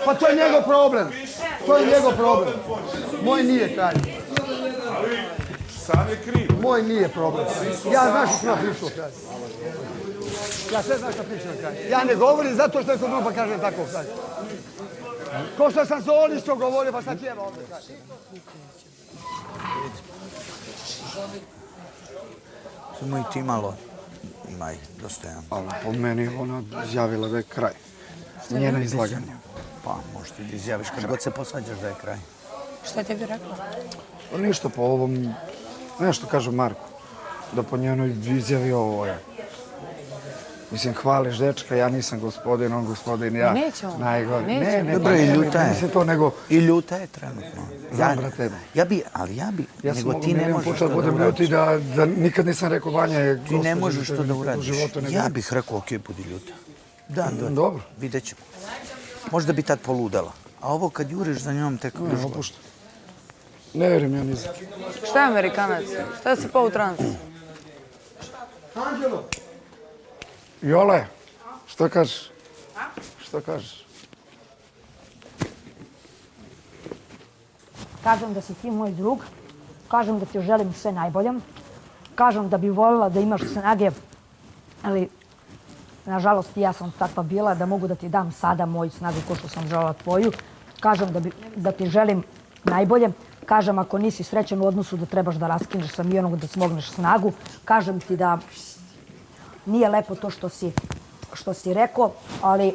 pa to je njegov problem. To je njegov problem. Moj nije, kaže. Sam je kriv. Moj nije problem. Ja znaš što sam ja pričao, kaže. Ja sve znaš što pričam, kaže. Ja ne govorim zato što je kod druga kažem tako, kaže. Ko što sam Zoli što govorio, pa sad ćemo ovdje, kaže. Samo i ti malo imaj dostojan. Ali po meni ona izjavila da je kraj. Njena izlaganja. Pa, možeš ti da izjaviš kad god se posvađaš da je kraj. Šta je tebi rekla? Pa ništa po ovom, nešto kaže Marko, da po njenoj izjavi ovo je. Mislim, hvališ dečka, ja nisam gospodin, on gospodin, ja Neće on. najgore. Neće. Ne, Dobro, i ljuta je. Mislim to nego... I ljuta je trenutno. Znam, brate. Ali ja bi, Ja sam nego mogu ti ne milion možeš puta to da budem ljuti uradiš. da nikad nisam rekao Vanja je Ti ne možeš to da uradiš. Ja Ja bih rekao, okej, budi ljuta. Da, Dobro. vidjet ćemo. Možda bi tad poludela. A ovo kad juriš za njom tek Ne, još gore. opušta. Ne vjerujem ja nizam. Šta je Amerikanac? Šta si pa u transu? Anđelo, Jole, što kažeš? Što kažeš? Kažem da si ti moj drug, kažem da ti želim sve najbolje, kažem da bi voljela da imaš snage, ali nažalost ja sam takva bila da mogu da ti dam sada moju snagu ko što sam želela tvoju. Kažem da ti želim najbolje, kažem ako nisi srećan u odnosu da trebaš da raskineš sa Mijanom, da smogneš snagu, kažem ti da nije lepo to što si rekao, ali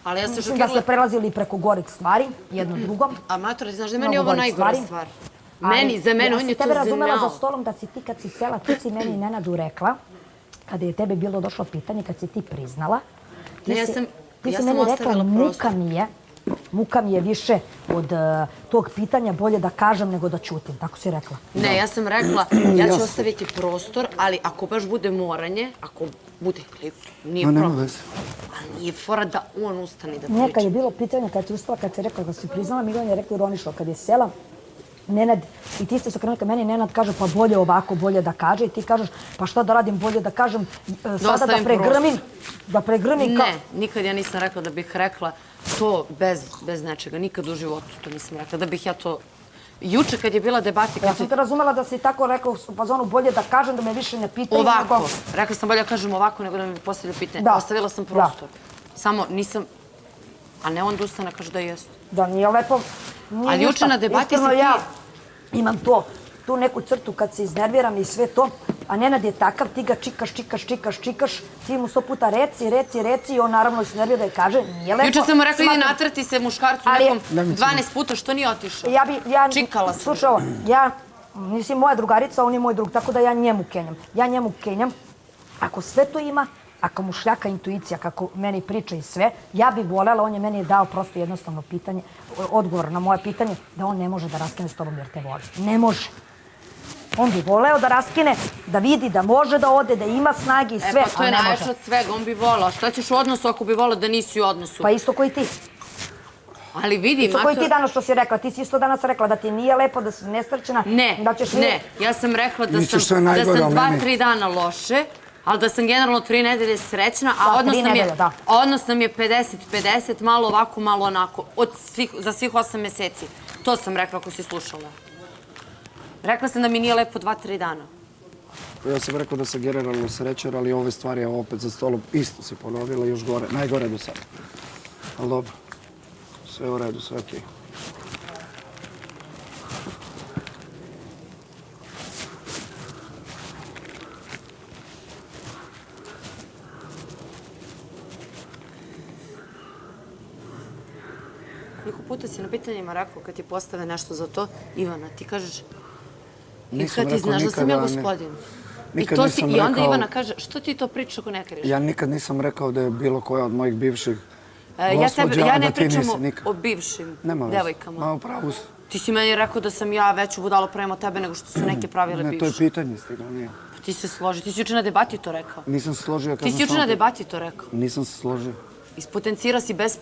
Ali ja se mislim da ste šokirala. prelazili preko gorih stvari, jedno drugom. A matora, ti znaš da je meni Mnogo ovo gorih najgora stvari. stvar. Ali Za mene, ja on je sam to tebe razumela znao. za stolom da si ti kad si sela, ti si meni Nenadu rekla, kada je tebe bilo došlo pitanje, kad si ti priznala, ti Ne, ja si sam meni rekla, ostavila prostor. muka mi je više od tog pitanja, bolje da kažem nego da ćutim, tako si rekla. Ne, ja sam rekla, ja ću ostaviti prostor, ali ako baš bude moranje, ako bude klip, nije Ma nema problem. veze. Ali nije fora da on ustane da Ne, kad priča. je bilo pitanje, kad ti ustala, kad si rekla da si priznala, Milan je rekla ironično, kad je sela, Nenad, i ti ste se okrenuli ka meni, Nenad kaže pa bolje ovako, bolje da kaže i ti kažeš pa šta da radim, bolje da kažem, sada da ostavim pregrmim, da pregrmim kao... Ne, nikad ja nisam rekla da bih rekla to bez nečega. Nikad u životu to nisam rekla. Da bih ja to... Juče kad je bila debata... Ja sam te razumela da si tako rekao u fazonu bolje da kažem, da me više ne pitaju. Ovako. Rekla sam bolje da kažem ovako nego da mi postavlja pitanje. Da. Ostavila sam prostor. Samo nisam... A ne on da ustane kaže da jeste. Da, nije lepo. Nije Ali juče ništa. na debati Iskreno, si ti- ja imam tu neku crtu kad se iznerviram i sve to, a Nenad je takav, ti ga čikaš, ti mu 100 puta reci i on naravno se nervira i kaže, nije lepo. Juče sam mu rekla ide Smatram- natrati se muškarcu Ali- nekom 12 puta, što nije otišao? Čikala sam. Slušaj ovo, nisi moja drugarica, on je moj drug, tako da ja njemu kenjam. Ako sve to ima, ako mu šljaka intuicija, kako meni priča i sve, ja bih voljela, on je meni dao prosto jednostavno pitanje, odgovor na moje pitanje, da on ne može da raskine s tobom jer te voli. Ne može. On bi voleo da raskine, da vidi da može da ode, da ima snage i sve, Pa to je ali ne najveće može. od svega, on bi volao. Šta ćeš u odnosu ako bi volao da nisi u odnosu? Pa isto koji ti. Ali vidi, Isto koji ti Mato... danas što si rekla. Ti si isto danas rekla da ti nije lepo, da si nesrećna. Da ćeš Ne. Ja sam rekla da Misliš što sam je najgore o meni? 2-3 dana loše, ali da sam generalno 3 nedelje srećna, a Da, odnos 3 nam je, nedelje, da. odnos nam je 50-50, malo ovako, malo onako, za svih 8 meseci. To sam rekla ako si slušala. Rekla sam da mi nije lepo 2-3 dana. Ja sam rekao da sam generalno srećan, ali ove stvari je opet za stolom isto si ponovila, još gore, najgore do sada. Ali dobro, sve u redu, sve okej. Koliko puta si na pitanjima rekao kad ti postave nešto za to, Ivana, ti kažeš... I Nisam kad ti rekao znaš da sam ja nikada, gospodin. nikad nisam I onda rekao- Ivana kaže, što ti to pričaš ako ne kažeš? Ja nikad nisam rekao da je bilo koja od mojih bivših Ja a ne da ti pričam nisi nikad. o bivšim Nema veze. devojkama. Ma, u pravu si. Ti si meni rekao da sam ja veću budalo prema tebe nego što su neke pravile Ne, to je bivše. pitanje stiglo, nije. Ti se složi. Ti si juče na debati to rekao. Nisam se složio kad Ti sam si juče samo na debati to rekao. Nisam se složio. Ispotencirao si bez